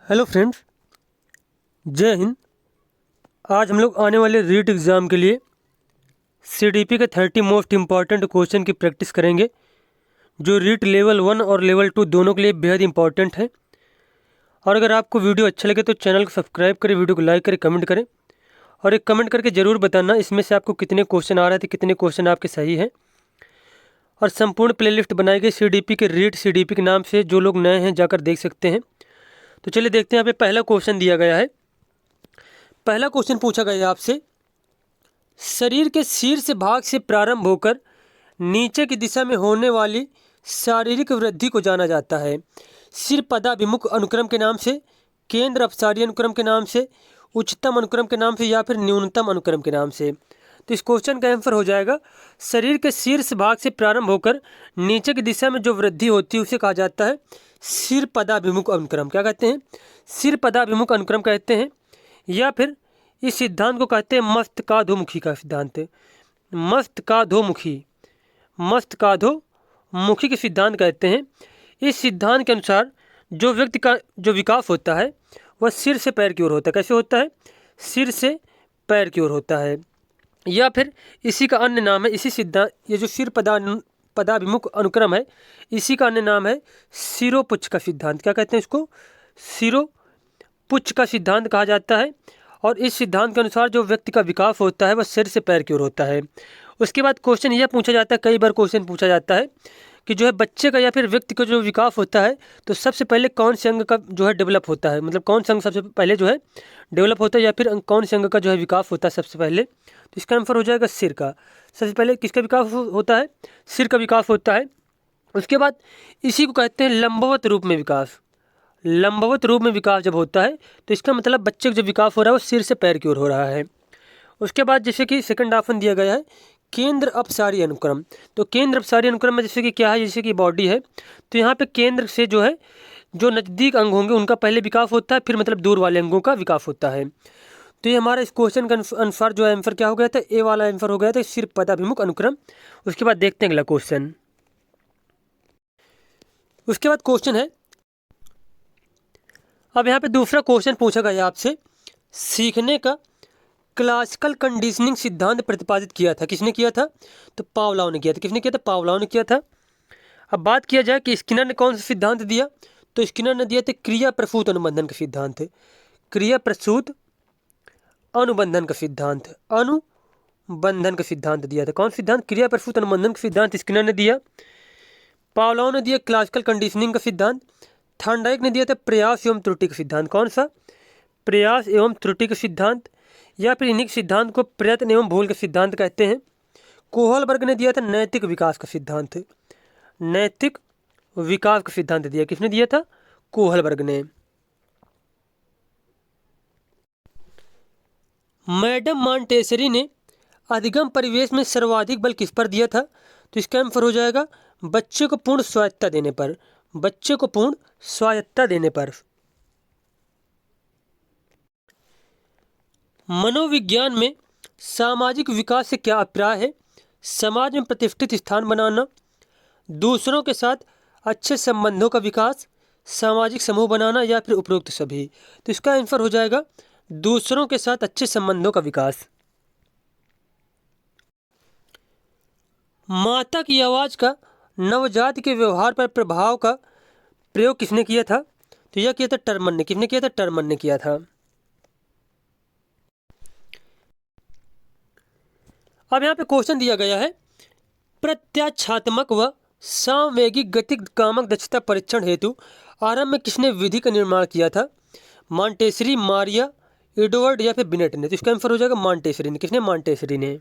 Hello friends, जय हिंद। आज हम लोग आने वाले रीट एग्ज़ाम के लिए सीडीपी के 30 मोस्ट इम्पॉर्टेंट क्वेश्चन की प्रैक्टिस करेंगे, जो रीट लेवल 1 और लेवल 2 दोनों के लिए बेहद इंपॉर्टेंट है। और अगर आपको वीडियो अच्छा लगे तो चैनल को सब्सक्राइब करें, वीडियो को लाइक करें, कमेंट करें और एक कमेंट करके ज़रूर बताना इसमें से आपको कितने क्वेश्चन आ रहे थे, कितने क्वेश्चन आपके सही हैं। और संपूर्ण प्लेलिस्ट बनाई गई सीडीपी के रीट सीडीपी के नाम से, जो लोग नए हैं जाकर देख सकते हैं। तो चलिए देखते हैं। यहाँ पे पहला क्वेश्चन दिया गया है। पहला क्वेश्चन पूछा गया है आपसे, शरीर के शीर्ष भाग से प्रारंभ होकर नीचे की दिशा में होने वाली शारीरिक वृद्धि को जाना जाता है। सिर पदाभिमुख अनुक्रम के नाम से, केंद्र अपसारी अनुक्रम के नाम से, उच्चतम अनुक्रम के नाम से या फिर न्यूनतम अनुक्रम के नाम से। तो इस क्वेश्चन का आंसर हो जाएगा, शरीर के शीर्ष भाग से प्रारंभ होकर नीचे की दिशा में जो वृद्धि होती है उसे कहा जाता है सिर पदाभिमुख अनुक्रम। क्या कहते हैं? सिर पदाभिमुख अनुक्रम कहते हैं, या फिर इस सिद्धांत को कहते हैं मस्तकाधोमुखी का सिद्धांत। मस्तकाधोमुखी के सिद्धांत कहते हैं। इस सिद्धांत के अनुसार जो व्यक्ति का जो विकास होता है वह सिर से पैर की ओर होता है। कैसे होता है? सिर से पैर की ओर होता है। या फिर इसी का अन्य नाम है, इसी सिद्धांत, ये जो सिर पदाभिमुख अनुक्रम है, इसी का अन्य नाम है सिरोपुच्छ का सिद्धांत। क्या कहते हैं इसको? सिरोपुच्छ का सिद्धांत कहा जाता है। और इस सिद्धांत के अनुसार जो व्यक्ति का विकास होता है वह सिर से पैर की ओर होता है। उसके बाद क्वेश्चन यह पूछा जाता है, कई बार क्वेश्चन पूछा जाता है कि जो है बच्चे का या फिर व्यक्ति का जो विकास होता है तो सबसे पहले कौन से अंग का जो है डेवलप होता है, मतलब कौन सा अंग सबसे पहले जो है डेवलप होता है, या फिर कौन से अंग का जो है विकास होता है सबसे पहले। तो इसका आंसर हो जाएगा सिर का। सबसे पहले किसका विकास होता है? सिर का विकास होता है। उसके बाद इसी को कहते हैं लंबवत रूप में विकास। लंबवत रूप में विकास जब होता है तो इसका मतलब बच्चे का जो विकास हो रहा है वो सिर से पैर की ओर हो रहा है। उसके बाद जैसे कि सेकंड ऑप्शन दिया गया है केंद्र अपसारी अनुक्रम। तो केंद्र अपसारी अनुक्रम में जैसे कि क्या है, जैसे कि बॉडी है तो यहाँ पे केंद्र से जो है जो नज़दीक अंग होंगे उनका पहले विकास होता है, फिर मतलब दूर वाले अंगों का विकास होता है। तो ये हमारा इस क्वेश्चन के अनुसार जो आंसर क्या हो गया था? ए वाला आंसर हो गया था, सिर पदाभिमुख अनुक्रम। उसके बाद देखते हैं अगला क्वेश्चन। उसके बाद क्वेश्चन है, अब यहाँ पे दूसरा क्वेश्चन पूछा गया आपसे, सीखने का क्लासिकल कंडीशनिंग सिद्धांत प्रतिपादित किया था। किसने किया था? तो पावलोव ने किया था। किसने किया था? पावलोव ने किया था। अब बात किया जाए कि स्किनर ने कौन सा सिद्धांत दिया, तो स्किनर ने दिया था क्रिया प्रसूत अनुबंधन का सिद्धांत। क्रिया प्रसूत अनुबंधन का सिद्धांत, अनुबंधन का सिद्धांत दिया था। कौन सिद्धांत? क्रिया प्रसूत अनुबंधन का सिद्धांत स्किनर ने दिया। पावलोव ने दिया क्लासिकल कंडीशनिंग का सिद्धांत। थॉर्नडाइक ने दिया था प्रयास एवं त्रुटि का सिद्धांत। कौन सा? प्रयास एवं त्रुटि का सिद्धांत, या फिर इन्हीं के सिद्धांत को प्रयत्न एवं भूल का सिद्धांत कहते हैं। कोहलबर्ग ने दिया था नैतिक विकास का सिद्धांत। नैतिक विकास का सिद्धांत दिया। किसने दिया था? कोहलबर्ग ने। मैडम मॉन्टेसरी ने अधिगम परिवेश में सर्वाधिक बल किस पर दिया था? तो इसका आंसर हो जाएगा बच्चे को पूर्ण स्वायत्तता देने पर। बच्चे को पूर्ण स्वायत्तता देने पर। मनोविज्ञान में सामाजिक विकास से क्या अभिप्राय है? समाज में प्रतिष्ठित स्थान बनाना, दूसरों के साथ अच्छे संबंधों का विकास, सामाजिक समूह बनाना, या फिर उपरोक्त सभी। तो इसका आंसर हो जाएगा दूसरों के साथ अच्छे संबंधों का विकास। माता की आवाज़ का नवजात के व्यवहार पर प्रभाव का प्रयोग किसने किया था? तो यह किया था टर्मन ने। किसने किया था? टर्मन ने किया था। अब यहाँ पे क्वेश्चन दिया गया है, प्रत्याच्छात्मक व सांवेगिक गतिक कामक दक्षता परीक्षण हेतु आरंभ में किसने विधि का निर्माण किया था? मॉन्टेसरी, मारिया, एडवर्ड, या फिर बिनेट ने। तो इसका आंसर हो जाएगा मॉन्टेसरी ने। किसने? मॉन्टेसरी ने।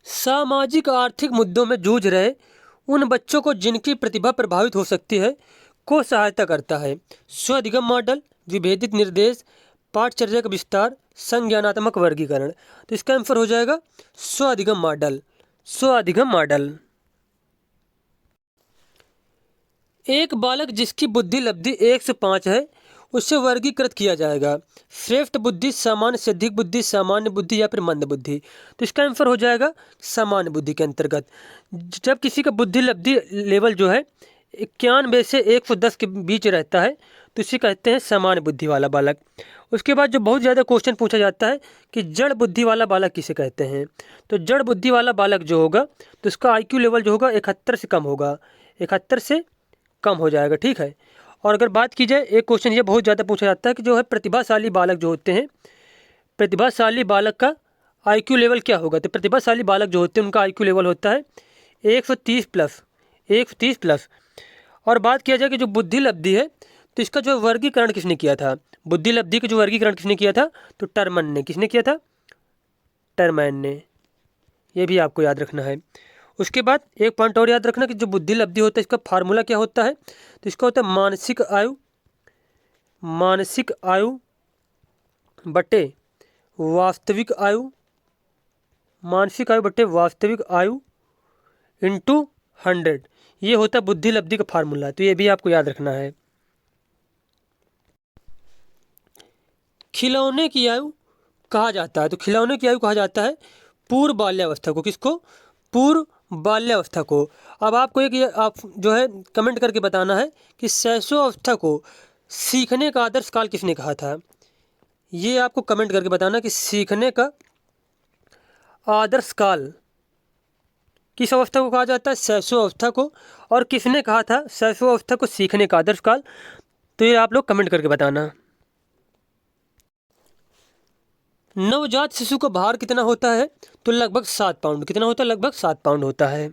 सामाजिक आर्थिक मुद्दों में जूझ रहे उन बच्चों को जिनकी प्रतिभा प्रभावित हो सकती है को सहायता करता है। स्वअधिगम मॉडल, विभेदित निर्देश, पाठचर्या का विस्तार, संज्ञानात्मक वर्गीकरण। तो इसका आंसर हो जाएगा स्वअधिगम मॉडल। स्वअधिगम मॉडल। एक बालक जिसकी बुद्धि लब्धि 1 से 5 है उससे वर्गीकृत किया जाएगा। श्रेष्ठ बुद्धि, सामान्य से अधिक बुद्धि, सामान्य बुद्धि, या फिर मंद बुद्धि। तो इसका आंसर हो जाएगा सामान्य बुद्धि के अंतर्गत। जब किसी का बुद्धि लब्धि लेवल जो है 91 से 110 के बीच रहता है तो इसे कहते हैं सामान्य बुद्धि वाला बालक। उसके बाद जो बहुत ज़्यादा क्वेश्चन पूछा जाता है कि जड़ बुद्धि वाला बालक किसे कहते हैं। तो जड़ बुद्धि वाला बालक जो होगा तो उसका IQ लेवल जो होगा 71 से कम होगा, 71 से कम हो जाएगा, ठीक है। और अगर बात की जाए, एक क्वेश्चन ये बहुत ज़्यादा पूछा जाता है कि जो है प्रतिभाशाली बालक जो होते हैं, प्रतिभाशाली बालक का IQ लेवल क्या होगा। तो प्रतिभाशाली बालक जो होते हैं उनका IQ लेवल होता है 130 प्लस, 130 प्लस। और बात किया जाए कि जो बुद्धि लब्धि है तो इसका जो वर्गीकरण किसने किया था, बुद्धि लब्धि का जो वर्गीकरण किसने किया था, तो टर्मन ने। किसने किया था, टर्मैन ने। ये भी आपको याद रखना है। उसके बाद एक पॉइंट और याद रखना कि जो बुद्धि लब्धि होता है इसका फार्मूला क्या होता है, तो इसका होता है मानसिक आयु, मानसिक आयु बटे वास्तविक आयु, मानसिक आयु बटे वास्तविक आयु इंटू 100। ये होता है बुद्धि लब्धि का फार्मूला, तो ये भी आपको याद रखना है। खिलौने की आयु कहा जाता है, तो खिलौने की आयु कहा जाता है पूर्व बाल्यावस्था को। किसको, पूर्व बाल्यावस्था को। अब आपको एक ये आप जो है कमेंट करके बताना है कि शैशवावस्था को सीखने का आदर्श काल किसने कहा था। ये आपको कमेंट करके बताना कि सीखने का आदर्श काल किस अवस्था को कहा जाता है, शैशवावस्था को। और किसने कहा था शैशवावस्था को सीखने का आदर्श काल, तो ये आप लोग कमेंट करके बताना। नवजात शिशु का भार कितना होता है, तो लगभग 7 पाउंड। कितना होता है, लगभग 7 पाउंड होता है।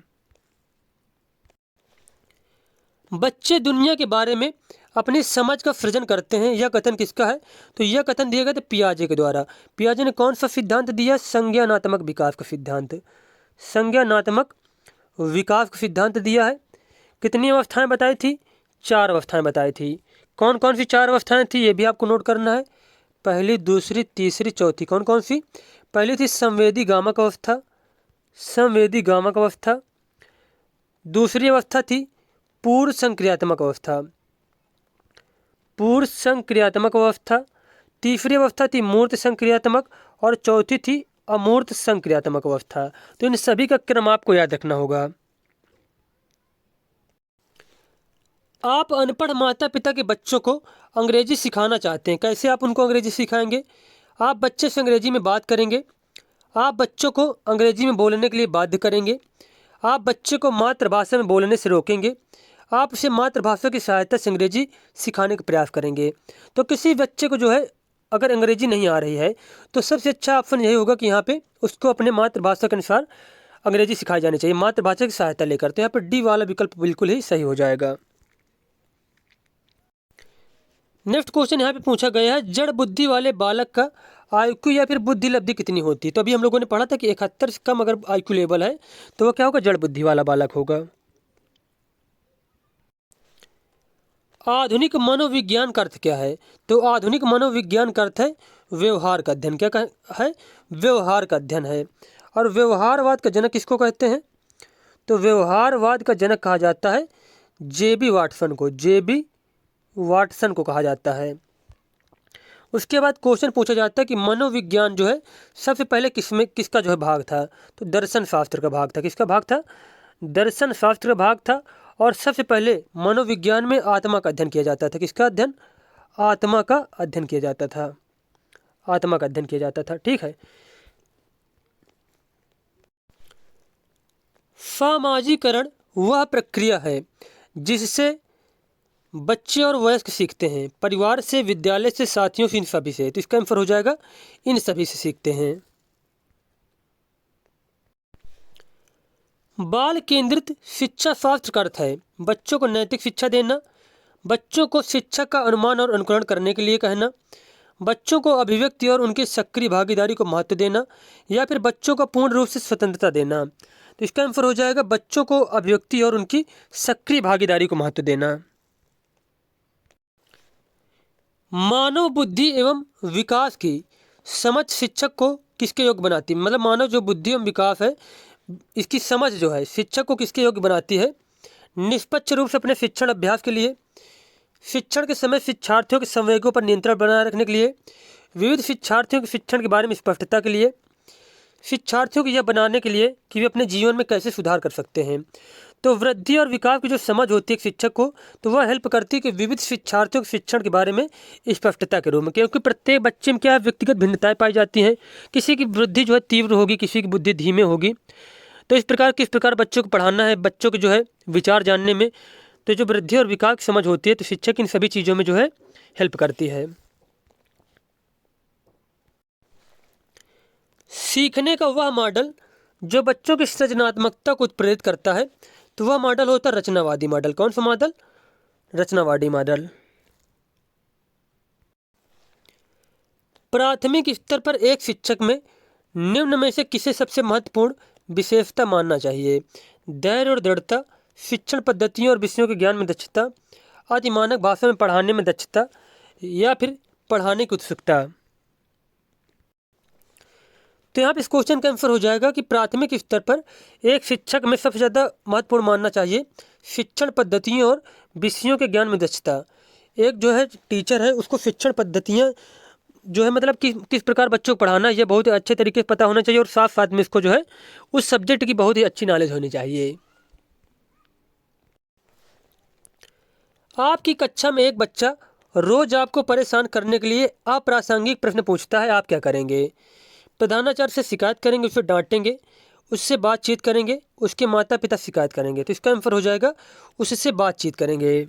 बच्चे दुनिया के बारे में अपनी समझ का सृजन करते हैं, यह कथन किसका है, तो यह कथन दिया गया था पियाजे के द्वारा। पियाजे ने कौन सा सिद्धांत दिया, संज्ञानात्मक विकास का सिद्धांत, संज्ञानात्मक विकास का सिद्धांत दिया है। कितनी अवस्थाएं बताई थी, 4 अवस्थाएं बताई थी। कौन कौन सी 4 अवस्थाएं थी, ये भी आपको नोट करना है। पहली, दूसरी, तीसरी, चौथी। कौन कौन सी, पहली थी संवेदी गामक अवस्था, संवेदी गामक अवस्था। दूसरी अवस्था थी पूर्व संक्रियात्मक अवस्था, पूर्व संक्रियात्मक अवस्था। तीसरी अवस्था थी मूर्त संक्रियात्मक, और चौथी थी अमूर्त संक्रियात्मक अवस्था। तो इन सभी का क्रम आपको याद रखना होगा। आप अनपढ़ माता पिता के बच्चों को अंग्रेजी सिखाना चाहते हैं, कैसे आप उनको अंग्रेजी सिखाएंगे, आप बच्चे से अंग्रेजी में बात करेंगे, आप बच्चों को अंग्रेजी में बोलने के लिए बाध्य करेंगे, आप बच्चे को मातृभाषा में बोलने से रोकेंगे, आप उसे मातृभाषा की सहायता से अंग्रेजी सिखाने का प्रयास करेंगे। तो किसी बच्चे को जो है अगर अंग्रेजी नहीं आ रही है तो सबसे अच्छा ऑप्शन यही होगा कि यहाँ पे उसको अपने मातृभाषा के अनुसार अंग्रेजी सिखाई जानी चाहिए, मातृभाषा की सहायता लेकर। तो यहाँ पर डी वाला विकल्प बिल्कुल ही सही हो जाएगा। नेक्स्ट क्वेश्चन यहाँ पे पूछा गया है, जड़ बुद्धि वाले बालक का IQ या फिर बुद्धि लब्धि कितनी होती है। तो अभी हम लोगों ने पढ़ा था कि 71 से कम अगर IQ लेवल है तो वो क्या होगा, जड़ बुद्धि वाला बालक होगा। आधुनिक मनोविज्ञान का अर्थ क्या है, तो आधुनिक मनोविज्ञान का अर्थ है व्यवहार का अध्ययन। क्या है, व्यवहार का अध्ययन है। और व्यवहारवाद का जनक किसको कहते हैं, तो व्यवहारवाद का जनक कहा जाता है JB वाटसन को, JB वाटसन को कहा जाता है। उसके बाद क्वेश्चन पूछा जाता है कि मनोविज्ञान जो है सबसे पहले किसका जो है भाग था, तो दर्शन शास्त्र का भाग था। किसका भाग था, दर्शन शास्त्र का भाग था। और सबसे पहले मनोविज्ञान में आत्मा का अध्ययन किया जाता था। किसका अध्ययन, आत्मा का अध्ययन किया जाता था, आत्मा का अध्ययन किया जाता था, ठीक है। सामाजिकरण वह प्रक्रिया है जिससे बच्चे और वयस्क सीखते हैं, परिवार से, विद्यालय से, साथियों से, इन सभी से। तो इसका आंसर हो जाएगा इन सभी से सीखते हैं। बाल केंद्रित शिक्षा शास्त्र का अर्थ है बच्चों को नैतिक शिक्षा देना, बच्चों को शिक्षक का अनुमान और अनुकरण करने के लिए कहना, बच्चों को अभिव्यक्ति और उनकी सक्रिय भागीदारी को महत्व देना, या फिर बच्चों को पूर्ण रूप से स्वतंत्रता देना। तो इसका आंसर हो जाएगा बच्चों को अभिव्यक्ति और उनकी सक्रिय भागीदारी को महत्व देना। मानव बुद्धि एवं विकास की समझ शिक्षक को किसके योग्य बनाती है, मतलब मानव जो बुद्धि एवं विकास है इसकी समझ जो है शिक्षक को किसके योग्य बनाती है, निष्पक्ष रूप से अपने शिक्षण अभ्यास के लिए, शिक्षण के समय शिक्षार्थियों के संवेगों पर नियंत्रण बनाए रखने के लिए, विविध शिक्षार्थियों के शिक्षण के बारे में स्पष्टता के लिए, शिक्षार्थियों को यह बनाने के लिए कि वे अपने जीवन में कैसे सुधार कर सकते हैं। तो वृद्धि और विकास की जो समझ होती है एक शिक्षक को, तो वह हेल्प करती है कि विविध शिक्षार्थियों के शिक्षण के बारे में स्पष्टता के रूप में, क्योंकि प्रत्येक बच्चे में क्या है, व्यक्तिगत भिन्नताएं पाई जाती हैं। किसी की वृद्धि जो है तीव्र होगी, किसी की बुद्धि धीमे होगी। तो इस प्रकार किस प्रकार बच्चों को पढ़ाना है, बच्चों के जो है विचार जानने में, तो जो वृद्धि और विकास की समझ होती है, तो शिक्षक इन सभी चीज़ों में जो है हेल्प करती है। सीखने का वह मॉडल जो बच्चों की सृजनात्मकता को उत्प्रेरित करता है, तो वह मॉडल होता है रचनावादी मॉडल। कौन सा मॉडल? रचनावादी मॉडल। प्राथमिक स्तर पर एक शिक्षक में निम्न में से किसे सबसे महत्वपूर्ण विशेषता मानना चाहिए? धैर्य और दृढ़ता, शिक्षण पद्धतियों और विषयों के ज्ञान में दक्षता, अतिमानक भाषा में पढ़ाने में दक्षता, या फिर पढ़ाने की उत्सुकता। तो यहाँ पे इस क्वेश्चन का आंसर हो जाएगा कि प्राथमिक स्तर पर एक शिक्षक में सबसे ज़्यादा महत्वपूर्ण मानना चाहिए शिक्षण पद्धतियों और विषयों के ज्ञान में दक्षता। एक जो है टीचर है, उसको शिक्षण पद्धतियाँ जो है मतलब किस प्रकार बच्चों को पढ़ाना, ये बहुत ही अच्छे तरीके से पता होना चाहिए, और साथ साथ में इसको जो है उस सब्जेक्ट की बहुत ही अच्छी नॉलेज होनी चाहिए। आपकी कक्षा में एक बच्चा रोज आपको परेशान करने के लिए अप्रासंगिक प्रश्न पूछता है, आप क्या करेंगे? प्रधानाचार्य से शिकायत करेंगे, उसे डांटेंगे, उससे बातचीत करेंगे, उसके माता पिता शिकायत करेंगे? तो इसका आंसर हो जाएगा उससे बातचीत करेंगे।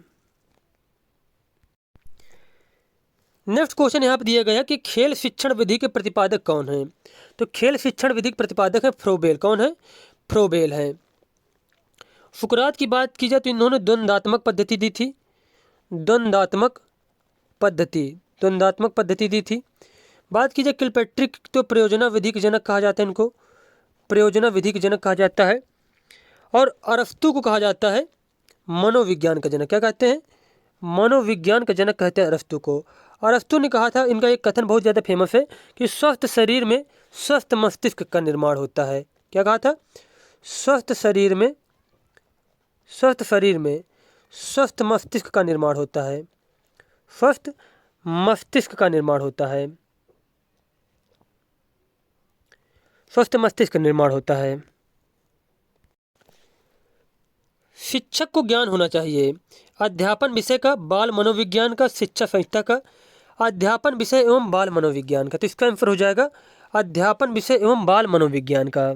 नेक्स्ट क्वेश्चन यहाँ पर दिया गया कि खेल शिक्षण विधि के प्रतिपादक कौन है? तो खेल शिक्षण विधि के प्रतिपादक है फ्रोबेल। कौन है? फ्रोबेल है। सुकरात की बात की जाए तो इन्होंने द्वंद्वात्मक पद्धति दी थी। द्वंद्वात्मक पद्धति दी थी। बात की जाए किलपैट्रिक, तो प्रयोजना विधि के जनक कहा जाता है इनको, प्रयोजना विधि के जनक कहा जाता है। और अरस्तु को कहा जाता है मनोविज्ञान का जनक। क्या कहते हैं? मनोविज्ञान का जनक कहते हैं अरस्तु को। अरस्तु ने कहा था, इनका एक कथन बहुत ज़्यादा फेमस है कि स्वस्थ शरीर में स्वस्थ मस्तिष्क का निर्माण होता है। क्या कहा था? स्वस्थ शरीर में स्वस्थ मस्तिष्क का निर्माण होता है। स्वस्थ मस्तिष्क का निर्माण होता है। स्वस्थ मस्तिष्क का निर्माण होता है। शिक्षक को ज्ञान होना चाहिए अध्यापन विषय का, बाल मनोविज्ञान का, शिक्षा संहिता का, अध्यापन विषय एवं बाल मनोविज्ञान का। तो इसका आंसर हो जाएगा अध्यापन विषय एवं बाल मनोविज्ञान का।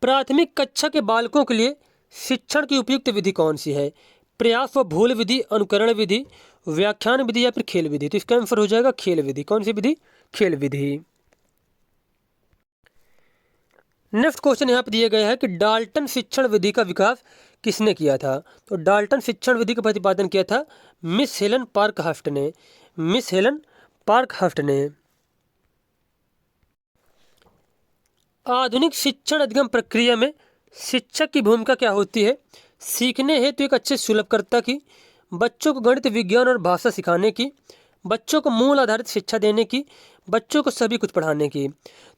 प्राथमिक कक्षा के बालकों के लिए शिक्षण की उपयुक्त विधि कौन सी है? प्रयास व भूल विधि, अनुकरण विधि, व्याख्यान विधि, या फिर खेल विधि? तो इसका आंसर हो जाएगा खेल विधि। कौन सी विधि? खेल विधि। नेक्स्ट क्वेश्चन यहाँ पे दिया गया है कि डाल्टन शिक्षण विधि का विकास किसने किया था? तो डाल्टन शिक्षण विधि का प्रतिपादन किया था मिस हेलन पार्कहर्स्ट ने। मिस हेलन पार्कहर्स्ट ने। आधुनिक शिक्षण अधिगम प्रक्रिया में शिक्षक की भूमिका क्या होती है? सीखने हेतु एक अच्छे सुलभकर्ता की, बच्चों को गणित, विज्ञान और भाषा सिखाने की, बच्चों को मूल आधारित शिक्षा देने की, बच्चों को सभी कुछ पढ़ाने की।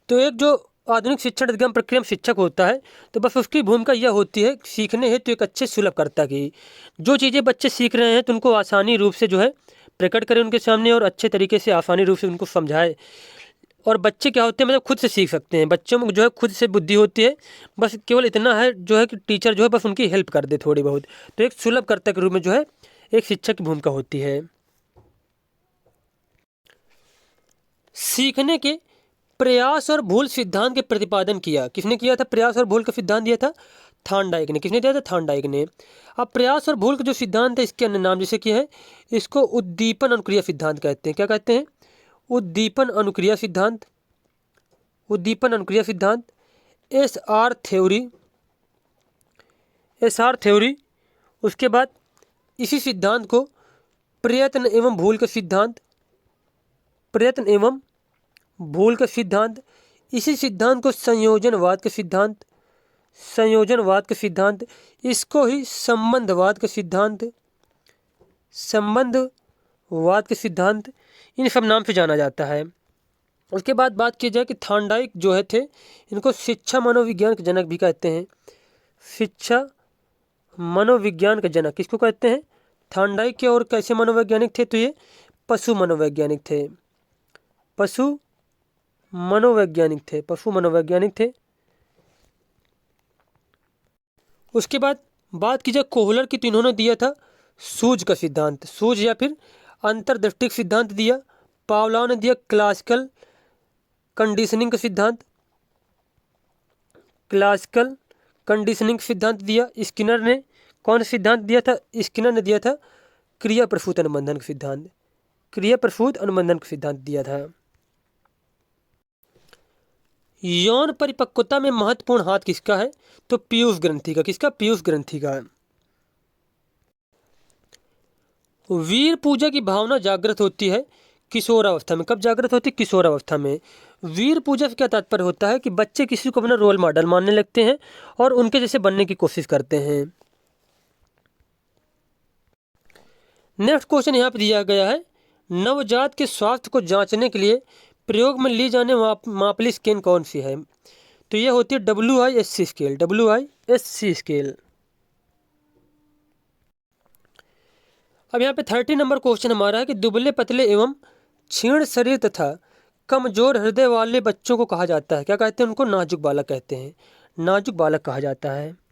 तो एक जो आधुनिक शिक्षण अधिगम प्रक्रिया में शिक्षक होता है, तो बस उसकी भूमिका यह होती है सीखने हेतु एक अच्छे सुलभकर्ता की। जो चीज़ें बच्चे सीख रहे हैं तो उनको आसानी रूप से जो है प्रकट करें उनके सामने, और अच्छे तरीके से आसानी रूप से उनको समझाए। और बच्चे क्या होते हैं, मतलब खुद से सीख सकते हैं। बच्चों में जो है खुद से बुद्धि होती है, बस केवल इतना है जो है कि टीचर जो है बस उनकी हेल्प कर दे थोड़ी बहुत। तो एक सुलभकर्ता के रूप में जो है एक शिक्षक की भूमिका होती है। सीखने के प्रयास और भूल सिद्धांत के प्रतिपादन किया किसने किया था? प्रयास और भूल का सिद्धांत दिया था थॉर्नडाइक ने। किसने दिया था? थॉर्नडाइक ने। अब प्रयास और भूल का जो सिद्धांत है, इसके अन्य नाम जैसे कि है, इसको उद्दीपन अनुक्रिया सिद्धांत कहते हैं। क्या कहते हैं? उद्दीपन अनुक्रिया सिद्धांत। उद्दीपन अनुक्रिया सिद्धांत। SR theory. उसके बाद इसी सिद्धांत को प्रयत्न एवं भूल का सिद्धांत। प्रयत्न एवं भूल का सिद्धांत। इसी सिद्धांत को संयोजनवाद का सिद्धांत। संयोजनवाद का सिद्धांत। इसको ही संबंधवाद का सिद्धांत। संबंधवाद के सिद्धांत, इन सब नाम से जाना जाता है। उसके बाद बात की जाए कि थॉर्नडाइक जो है थे, इनको शिक्षा मनोविज्ञान के जनक भी कहते हैं। शिक्षा मनोविज्ञान के जनक किसको कहते हैं? थॉर्नडाइक के। और कैसे मनोवैज्ञानिक थे? तो ये पशु मनोवैज्ञानिक थे। पशु मनोवैज्ञानिक थे। उसके बाद बात की जाए कोहलर की, तो इन्होंने दिया था सूज का सिद्धांत, सूज या फिर अंतर्दृष्टिक सिद्धांत दिया। पावलोव ने दिया क्लासिकल कंडीशनिंग का सिद्धांत, क्लासिकल कंडीशनिंग सिद्धांत दिया। स्किनर ने कौन सा सिद्धांत दिया था? स्किनर ने दिया था क्रिया प्रसूत अनुबंधन का सिद्धांत, क्रिया प्रसूत अनुबंधन का सिद्धांत दिया था। यौन परिपक्वता में महत्वपूर्ण हाथ किसका है? तो पीयूष ग्रंथि का। किसका? पीयूष ग्रंथि का। वीर पूजा की भावना जागृत होती है किशोरावस्था में। कब जागृत होती है? किशोरावस्था में। वीर पूजा से क्या तात्पर्य होता है कि बच्चे किसी को अपना रोल मॉडल मानने लगते हैं और उनके जैसे बनने की कोशिश करते हैं। नेक्स्ट क्वेश्चन यहाँ पे दिया गया है, नवजात के स्वास्थ्य को जांचने के लिए प्रयोग में ली जाने मापली स्केल कौन सी है? तो ये होती है WISC स्केल, WISC स्केल। अब यहाँ पे 30 नंबर क्वेश्चन हमारा है कि दुबले पतले एवं क्षीण शरीर तथा कमजोर हृदय वाले बच्चों को कहा जाता है, क्या कहते हैं? उनको नाजुक बालक कहते हैं, नाजुक बालक कहा जाता है।